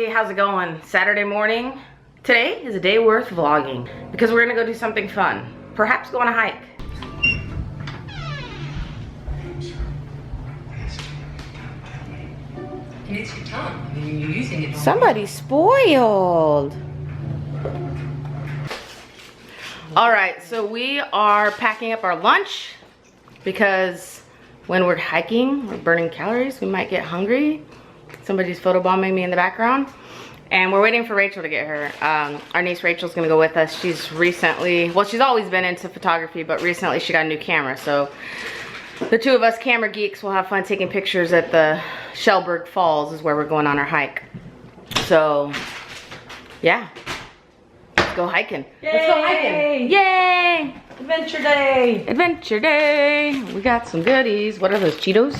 everybody, how's it going? Saturday morning. Today is a day worth vlogging because we're gonna go do something fun. Perhaps go on a hike. It's your tongue. I mean, you're using it. Somebody's spoiled. All right, so we are packing up our lunch because when we're hiking, we're burning calories, we might get hungry. Somebody's photobombing me in the background. And we're waiting for Rachel to get here. Our niece Rachel's gonna go with us. She's recently, well, she's always been into photography, but recently she got a new camera. So the two of us camera geeks will have fun taking pictures at the Shellburg Falls is where we're going on our hike. So, yeah. Let's go hiking. Yay! Let's go hiking. Yay! Adventure day. Adventure day. We got some goodies. What are those, Cheetos?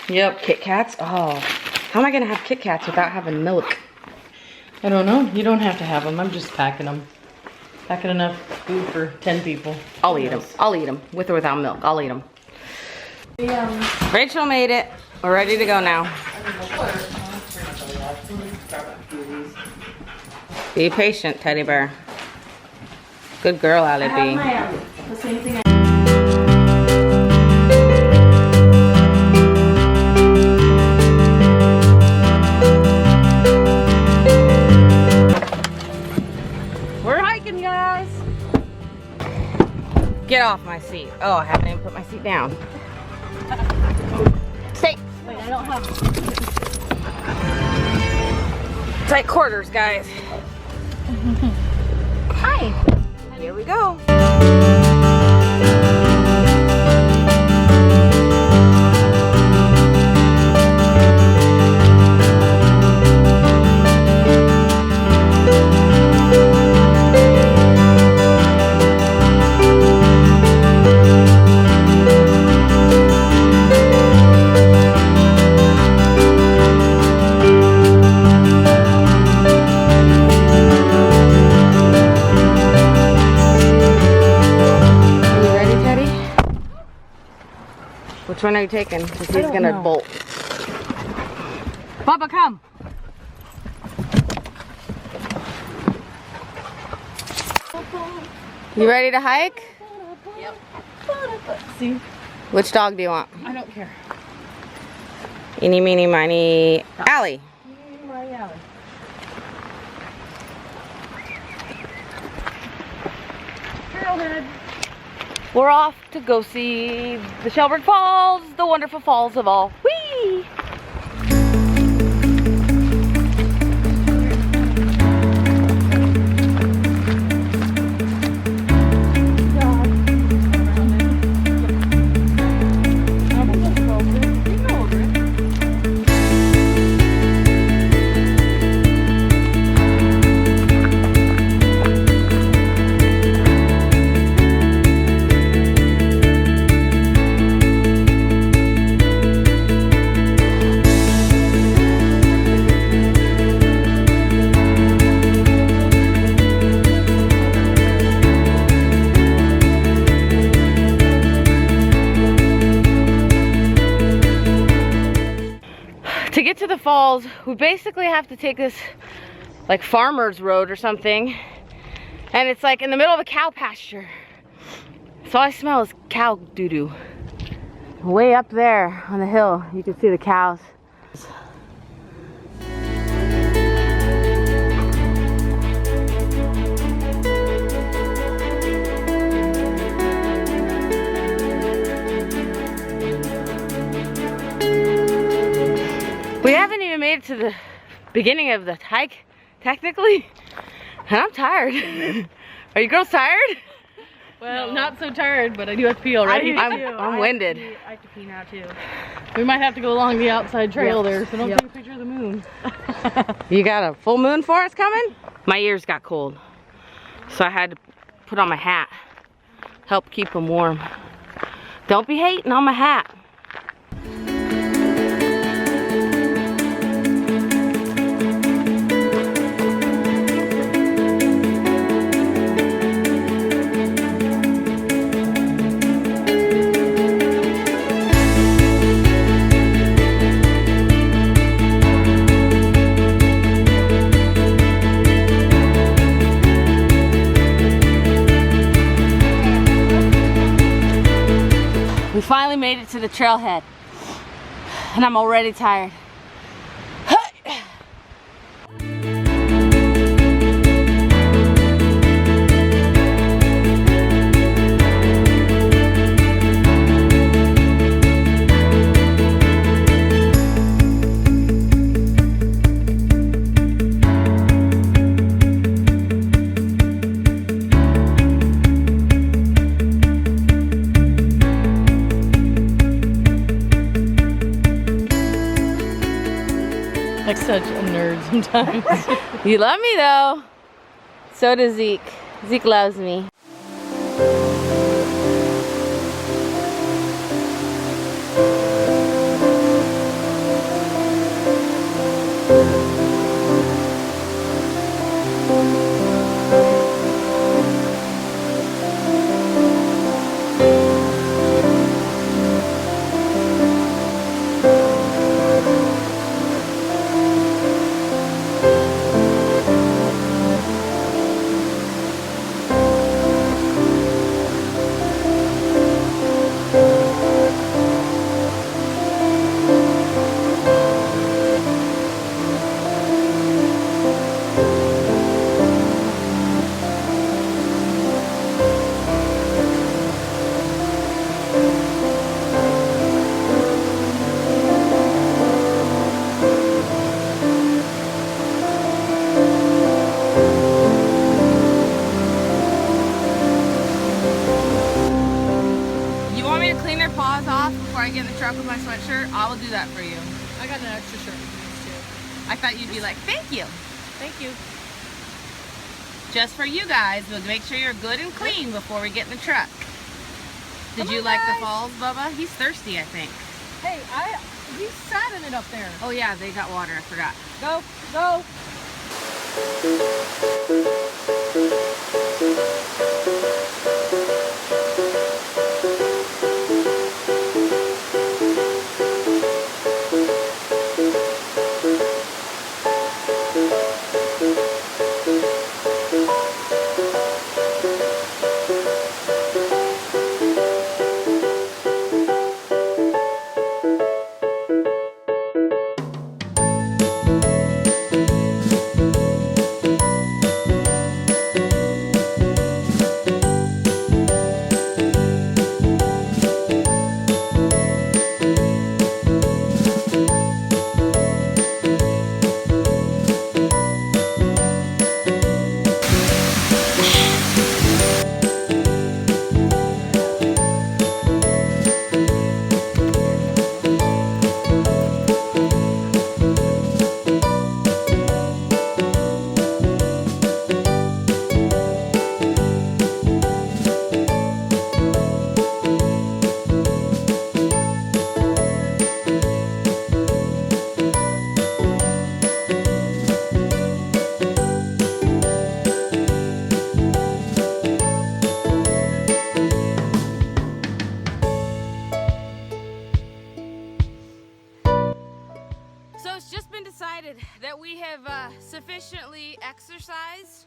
Yep. Kit Kats? Oh, how am I gonna have Kit Kats without having milk? I don't know. You don't have to have them. I'm just packing them. Packing enough food for 10 people. I'll eat them. I'll eat them with or without milk. I'll eat them. Rachel made it. We're ready to go now. Be patient, teddy bear. Good girl, Allie B. The same thing. We're hiking, guys. Get off my seat. Oh, I haven't even put my seat down. Stay. Wait, I don't have. Tight quarters, guys. Hi. Here we go. Which one are you taking? Because he's gonna bolt. Papa, come. You ready to hike? Yep. See? Which dog do you want? I don't care. Eeny, meeny, miny, Allie. My alley. Trailhead. We're off to go see the Shellburg Falls, the wonderful falls of all. Whee! To get to the falls, we basically have to take this like farmer's road or something. And it's like in the middle of a cow pasture. So all I smell is cow doo-doo. Way up there on the hill, you can see the cows. We haven't even made it to the beginning of the hike, technically, and I'm tired. Are you girls tired? Well, not so tired, but I do have to pee already. I'm winded. I have to pee now too. We might have to go along the outside trail there, so don't take a picture of the moon. You got a full moon for us coming? My ears got cold, so I had to put on my hat. Help keep them warm. Don't be hating on my hat. to the trailhead. And I'm already tired. Like such a nerd sometimes. You love me though. So does Zeke. Zeke loves me. I get in the truck with my sweatshirt, I will do that for you. I got an extra shirt too. I thought you'd be like, thank you. Thank you. Just for you guys, we'll make sure you're good and clean before we get in the truck. Did you like the falls, Bubba? He's thirsty, I think. Hey, he sat in it up there. Oh yeah, they got water, I forgot. Go, go. That we have sufficiently exercised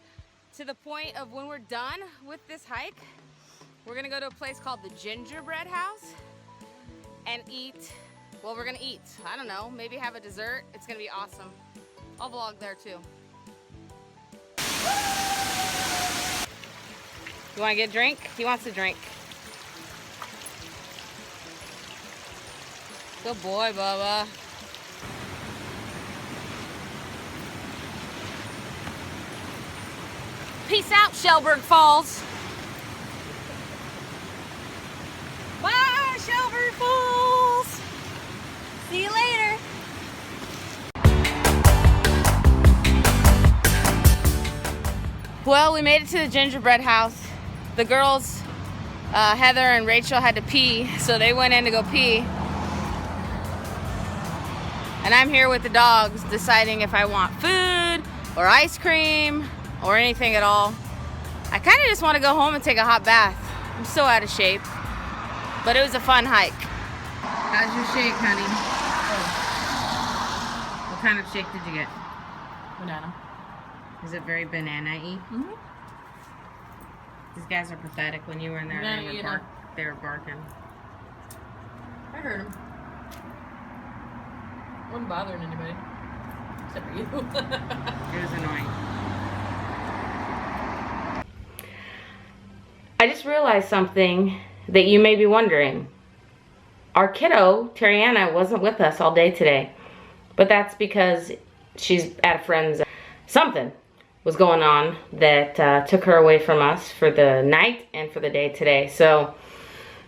to the point of when we're done with this hike, we're gonna go to a place called the Gingerbread House and eat, well, we're gonna eat, I don't know, maybe have a dessert. It's gonna be awesome. I'll vlog there too. You wanna get a drink? He wants a drink. Good boy, Bubba. Peace out, Shellburg Falls. Bye, Shellburg Falls. See you later. Well, we made it to the gingerbread house. The girls, Heather and Rachel, had to pee, so they went in to go pee. And I'm here with the dogs deciding if I want food or ice cream or anything at all. I kind of just want to go home and take a hot bath. I'm so out of shape. But it was a fun hike. How's your shake, honey? Oh. What kind of shake did you get? Banana. Is it very banana-y? Mm-hmm. These guys are pathetic. When you were in there, they were barking. I heard him. Wasn't bothering anybody. Except for you. It was annoying. I just realized something that you may be wondering. Our kiddo, Teri Anna, wasn't with us all day today. But that's because she's at a friend's. Something was going on that took her away from us for the night and for the day today. So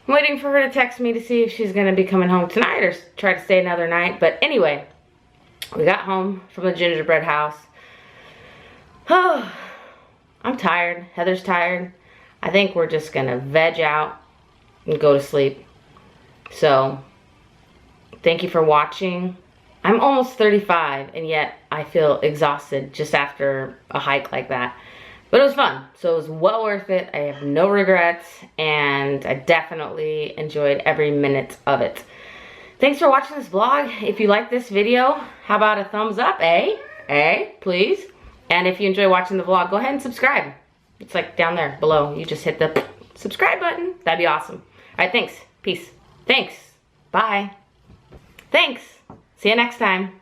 I'm waiting for her to text me to see if she's gonna be coming home tonight or try to stay another night. But anyway, we got home from the gingerbread house. Oh, I'm tired. Heather's tired. I think we're just gonna veg out and go to sleep. So thank you for watching. I'm almost 35 and yet I feel exhausted just after a hike like that. But it was fun, so it was well worth it. I have no regrets and I definitely enjoyed every minute of it. Thanks for watching this vlog. If you like this video, how about a thumbs up, please? And if you enjoy watching the vlog, go ahead and subscribe. It's like down there below. You just hit the subscribe button. That'd be awesome. All right, thanks. Peace. Thanks. Bye. Thanks. See you next time.